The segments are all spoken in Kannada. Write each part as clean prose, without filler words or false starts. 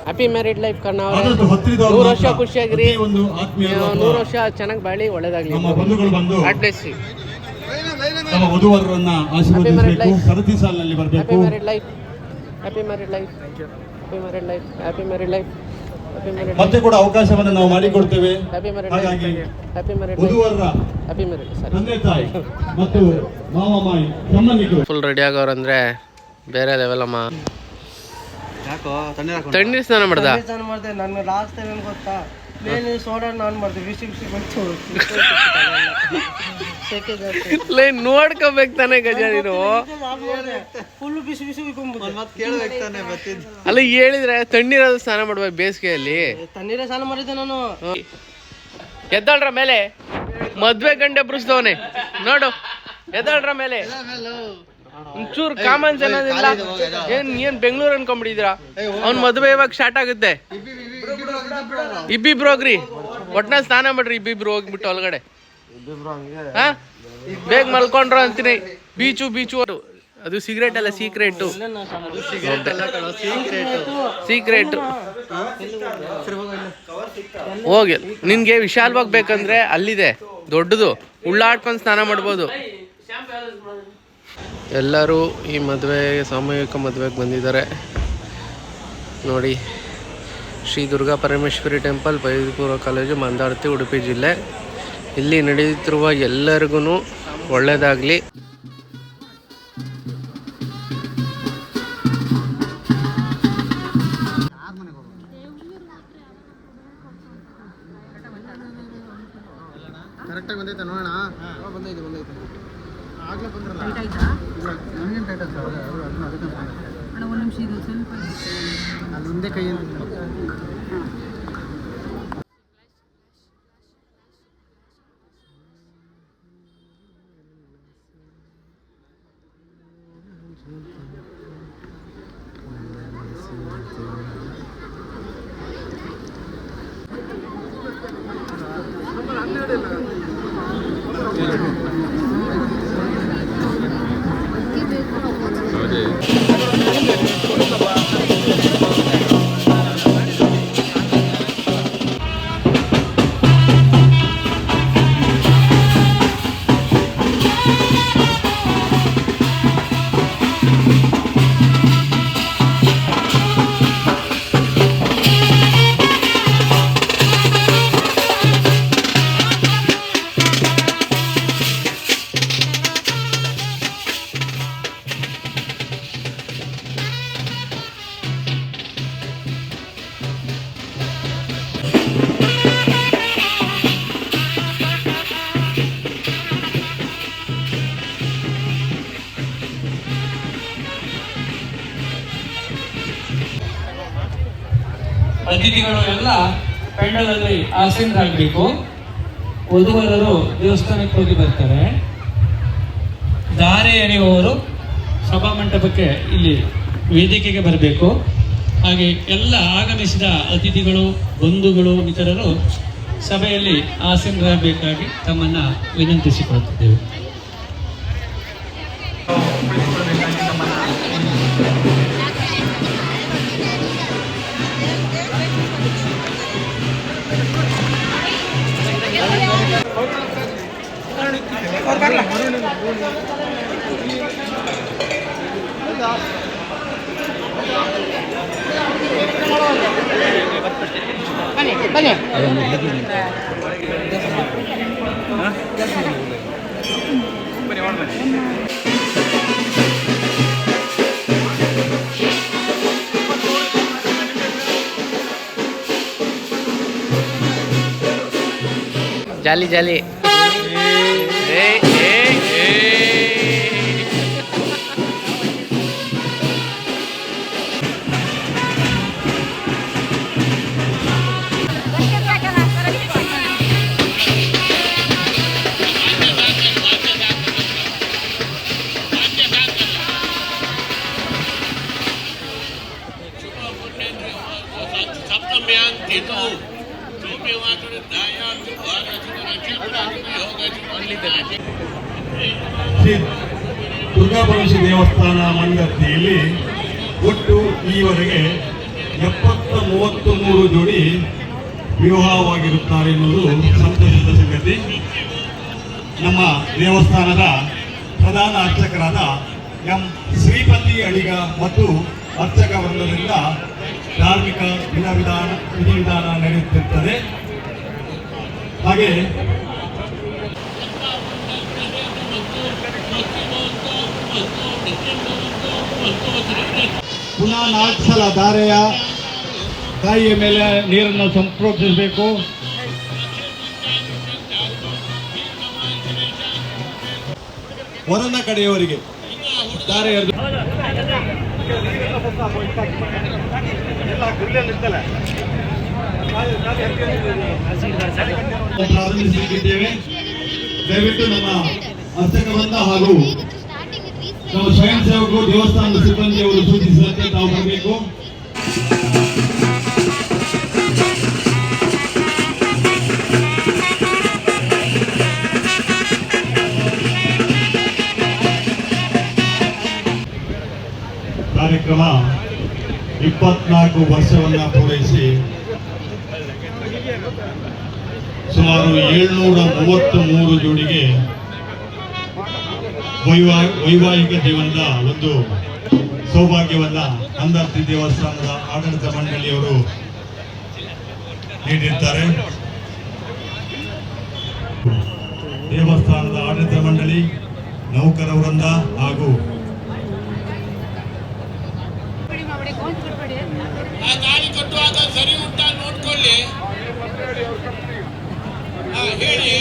Happy married life Karnataka. 100 ವರ್ಷ ಖುಷಿಯಾಗಿರಿ, 100 ವರ್ಷ ಚೆನ್ನಾಗಿ ಬಾಳಿ, ಒಳ್ಳೇದಾಗ್ಲಿ. God bless you. ನಮ್ಮ ವಧುವರರನ್ನ ಆಶೀರ್ವದಿಸಬೇಕು, ಸರತಿ ಸಾಲಿನಲ್ಲಿ ಬರಬೇಕು. Happy married life, happy married life, happy married life, happy married life. ಮತ್ತೆ ಕೂಡ ಅವಕಾಶವನ್ನು ನಾವು ಮಾಡಿಕೊಡ್ತೇವೆ. ಹಾಗಾಗಿ ವಧುವರರ ತಂದೆ ತಾಯಿ ಮತ್ತು ಮಾವ ಮಾಯಿ ಸಂಬಂಧಿಕರು ಫುಲ್ ರೆಡಿ ಆಗೋರಂದ್ರೆ ಬೇರೆ ಲೆವೆಲ್ ಅಮ್ಮ. ತಣ್ಣೀರ್ ಸ್ನಾನ ಮಾಡ್ದ. ನನ್ನ ಲಾಸ್ಟ್ ಟೈಮ್ ಗೊತ್ತಾ, ಸೋಡಾ ನಾನು ಮಾಡ್ದೆ, ಬಿಸಿ ಬಿಸಿ ಬಂತು. ನೋಡ್ಕೋಬೇಕು ತಾನೆ ಗಜ ನೀನು. ಫುಲ್ ಬಿಸಿ ಬಿಸಿ ಅಲ್ಲ ಹೇಳಿದ್ರೆ ತಣ್ಣೀರಾದ್ರು ಸ್ನಾನ ಮಾಡ್ಬೇಕು ಬೇಸಿಗೆಯಲ್ಲಿ. ತಣ್ಣೀರೇ ಸ್ನಾನ ಮಾಡಿದ್ದೆ ನಾನು. ಎದ್ದಾಳ್ರ ಮೇಲೆ ಮದ್ವೆ ಗಂಡೆ ಬ್ರುಸ್ತವನೆ ನೋಡು, ಎದ್ದಾಳ್ರ ಮೇಲೆ. ಒಂಚೂರು ಕಾಮನ್ಸ್ ಅನ್ನೋದಿಲ್ಲ. ಏನ್ ಬೆಂಗಳೂರು ಅನ್ಕೊಂಡ್ಬಿಟ್ಟಿದ್ದೀರಾ? ಅವ್ನ್ ಮದುವೆ ಇವಾಗ ಸ್ಟಾರ್ಟ್ ಆಗುತ್ತೆ. ಇಬ್ಬಿಬ್ರು ಹೋಗ್ರಿ, ಒಟ್ನ ಸ್ನಾನ ಮಾಡ್ರಿ ಇಬ್ಬಿಬ್ರು ಹೋಗ್ಬಿಟ್ಟು ಒಳಗಡೆ. ಹಾ ಬೇಗ ಮಲ್ಕೊಂಡ್ರು ಅಂತೀನಿ. ಬೀಚು ಅದು ಸಿಗರೇಟ್ ಅಲ್ಲ, ಸೀಕ್ರೆಟ್. ಹೋಗಿ ನಿನ್ಗೆ ವಿಶಾಲವಾಗಿ ಬೇಕಂದ್ರೆ ಅಲ್ಲಿದೆ ದೊಡ್ಡದು, ಉಳ್ಳಾಡ್ಕೊಂಡು ಸ್ನಾನ ಮಾಡ್ಬೋದು. ಎಲ್ಲರೂ ಈ ಮದುವೆಗೆ, ಸಾಮೂಹಿಕ ಮದುವೆಗೆ ಬಂದಿದ್ದಾರೆ ನೋಡಿ. ಶ್ರೀ ದುರ್ಗಾ ಪರಮೇಶ್ವರಿ ಟೆಂಪಲ್, ಪದವಿ ಕಾಲೇಜು, ಮಂದಾರ್ತಿ, ಉಡುಪಿ ಜಿಲ್ಲೆ. ಇಲ್ಲಿ ನಡೆಯುತ್ತಿರುವ ಎಲ್ಲರಿಗೂ ಒಳ್ಳೆಯದಾಗಲಿ. ಕರೆಕ್ಟಾಗಿ ಬಂದೈತೆ ನೋಡೋಣ. ಬಂದೈತೆ ಆಗಲೇ ಬಂದ್ರಲ್ಲ. ನನಗೇನು ಟೈಟ್ ಆಯ್ತು ಅಣ್ಣ. ಒಂದು ನಿಮಿಷ ಇದು ಸ್ವಲ್ಪ ಅಲ್ಲಿ ಹಿಂದೆ ಕೈ ಅಂತ. ಅತಿಥಿಗಳು ಎಲ್ಲ ಪೆಂಡಲಲ್ಲಿ ಆಸೀನರಾಗಬೇಕು. ವಧುವರರು ದೇವಸ್ಥಾನಕ್ಕೆ ಹೋಗಿ ಬರ್ತಾರೆ. ಧಾರೆ ಎಳೆಯುವವರು ಸಭಾಮಂಟಪಕ್ಕೆ ಇಲ್ಲಿ ವೇದಿಕೆಗೆ ಬರಬೇಕು. ಹಾಗೆ ಎಲ್ಲ ಆಗಮಿಸಿದ ಅತಿಥಿಗಳು, ಬಂಧುಗಳು, ಇತರರು ಸಭೆಯಲ್ಲಿ ಆಸೀನರಾಗಬೇಕಾಗಿ ತಮ್ಮನ್ನು ವಿನಂತಿಸಿಕೊಳ್ಳುತ್ತಿದ್ದೇವೆ. ಜಾಲಿ ಜಾಲಿ. ಶ್ರೀ ದುರ್ಗಾಪರಮೇಶ್ವರಿ ದೇವಸ್ಥಾನ ಮಂಡಳಿಯಲ್ಲಿ ಒಟ್ಟು ಈವರೆಗೆ 33 ಜೋಡಿ ವಿವಾಹವಾಗಿರುತ್ತಾರೆ ಎನ್ನುವುದು ಸಂತೋಷದ ಸಂಗತಿ. ನಮ್ಮ ದೇವಸ್ಥಾನದ ಪ್ರಧಾನ ಅರ್ಚಕರಾದ ಎಂ ಶ್ರೀಪತಿ ಅಡಿಗ ಮತ್ತು ಅರ್ಚಕ ವೃಂದದಿಂದ ಧಾರ್ಮಿಕ ವಿಧಿವಿಧಾನ ನಡೆಯುತ್ತಿರುತ್ತದೆ. ಹಾಗೆ ಪುನಃ 4 ಸಲ ಧಾರೆಯ ತಾಯಿಯ ಮೇಲೆ ನೀರನ್ನು ಸಂಪ್ರೋಕ್ಷಿಸಬೇಕು. ವರನ ಕಡೆಯವರಿಗೆ ಧಾರೆ ಪ್ರಾರಂಭಿಸಲಿದ್ದೇವೆ. ದಯವಿಟ್ಟು ನಮ್ಮ ಅರ್ಚಕ ವೃಂದ ಹಾಗೂ ನಮ್ಮ ಸ್ವಯಂ ಸೇವಕರು ದೇವಸ್ಥಾನದ ಸಿಬ್ಬಂದಿಯವರು ಸೂಚಿಸಿದಂತೆ ತಾವು ಬರಬೇಕು. ಕಾರ್ಯಕ್ರಮ 24 ವರ್ಷವನ್ನು ಪೂರೈಸಿ ಸುಮಾರು 733 ಜೋಡಿಗೆ ವೈವಾಹಿಕ ಜೀವನದ ಒಂದು ಸೌಭಾಗ್ಯವನ್ನ ಅಂದಾರ್ತಿ ದೇವಸ್ಥಾನದ ಆಡಳಿತ ಮಂಡಳಿಯವರು ನೀಡಿರ್ತಾರೆ. ದೇವಸ್ಥಾನದ ಆಡಳಿತ ಮಂಡಳಿ, ನೌಕರ ವೃಂದ ಹಾಗೂ ಗಾಳಿ ಕಟ್ಟುವಾಗ ಸರಿ ಉಂಟಾ ನೋಡ್ಕೊಳ್ಳಿ. ಹೇಳಿ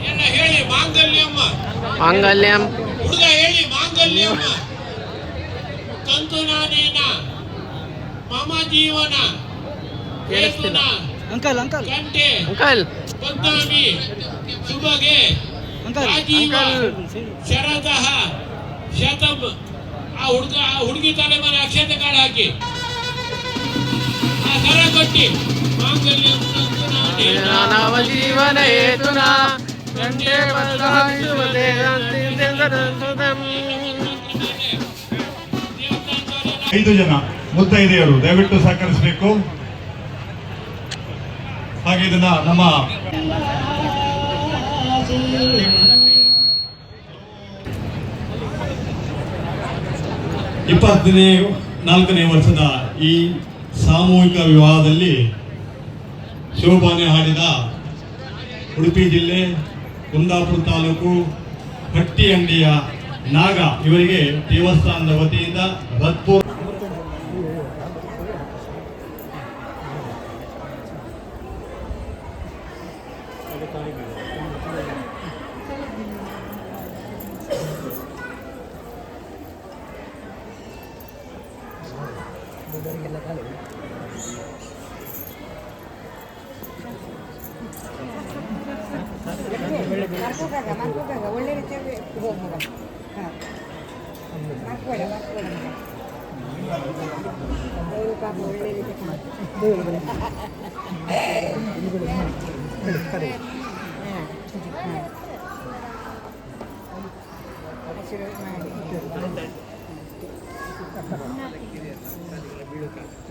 ಎಲ್ಲ ಹೇಳಿ. ಮಾಂಗಲ್ಯಂ ಹುಡುಗ ಹೇಳಿ. ಮಾಂಗಲ್ಯಂ ತಂತುನಾನೇನ ಮಮ ಜೀವನ ಅಂಕಲ್ ಗಂಟೆ ಅಂಕಲ್ ಪದ್ಮಾಮಿ ಶುಭಗೆ ರಾಜೀವ ಶರದಃ ಶತಂ. ಆ ಹುಡುಗಿ ತಲೆ ಮೇಲೆ ಅಕ್ಷತೆ ಕಾಳು ಹಾಕಿ ಆ ಸರ ಕೊಟ್ಟಿ. ಮಾಂಗಲ್ಯಂ ನವ ಜೀವನ ಹೇತುನಾ ಗಂಟೆ 5 ಜನ ಮುತ್ತೈದೆಯರು ದಯವಿಟ್ಟು ಸಹಕರಿಸಬೇಕು. ಹಾಗೆ ಇದನ್ನ ನಮ್ಮ 24ನೇ ವರ್ಷದ ಈ ಸಾಮೂಹಿಕ ವಿವಾಹದಲ್ಲಿ ಶೋಭಾನೆ ಹಾಡಿದ ಉಡುಪಿ ಜಿಲ್ಲೆ ಕುಂದಾಪುರ ತಾಲೂಕು ಹಟ್ಟಿಯಂಡಿಯ ನಾಗ ಇವರಿಗೆ ದೇವಸ್ಥಾನದ ವತಿಯಿಂದ ಭಕ್ತಪೂರ್ವ ಒಳ್ಳೆ ರೀತಿಯಾಗಿ ಮಾಡ್ಕೊಡ ಪಾಪ ಒಳ್ಳೆ ರೀತಿ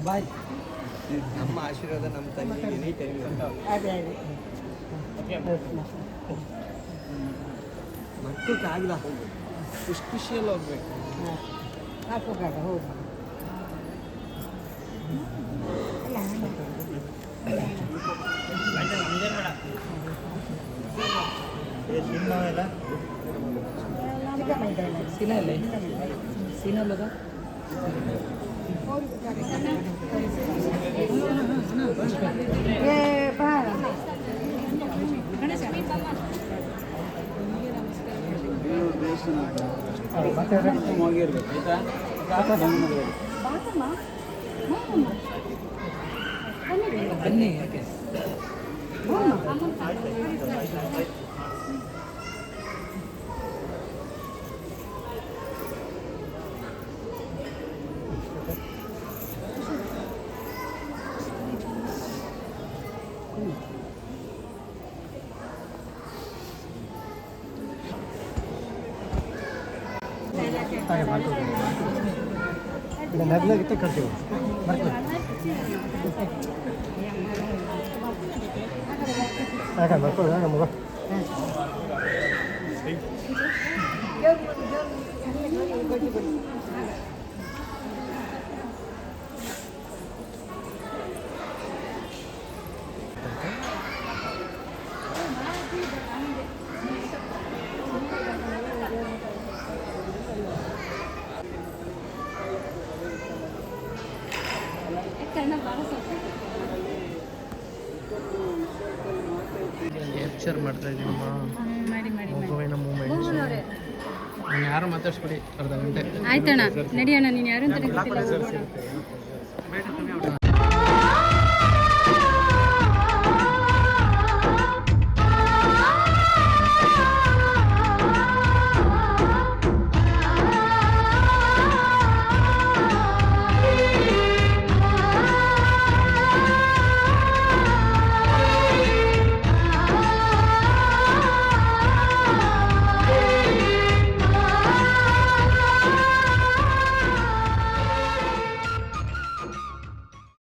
ಬಾಯ್ ನಮ್ಮ ಆಶೀರ್ವಾದ ನಮ್ಮ ತಂಗಿ ಅದೇ ಅದೇ ಮಕ್ಕಳಿಗಾಗಲ್ಲ ಖುಷಿಯಲ್ಲಿ ಹೋಗ್ಬೇಕು. ಹಾಕೋಕಾಗ ಹೌದು. ಸೀನಲ್ಲದ ಹೋಗಿರ್ಬೇಕು ಆಯ್ತಾ. ಬನ್ನಿ ಯಾಕೆ ಕ್ಯಾಪ್ಚರ್ ಮಾಡ್ತಾ ಇದ್ದೀನಮ್ಮ ಮಾಡಿ ಮಾಡಿ ಮಗುವಿನ ಮೂಮೆಂಟ್ಸ್. ನಾನು ಯಾರು ಮಾತಾಡ್ಸ್ಬಿಡಿ ಅರ್ಧ ಗಂಟೆ. ಆಯ್ತಣ್ಣ ನಡಿಯೋಣ, ನೀನು ಯಾರು ಅಂತ ಗೊತ್ತಿಲ್ಲ.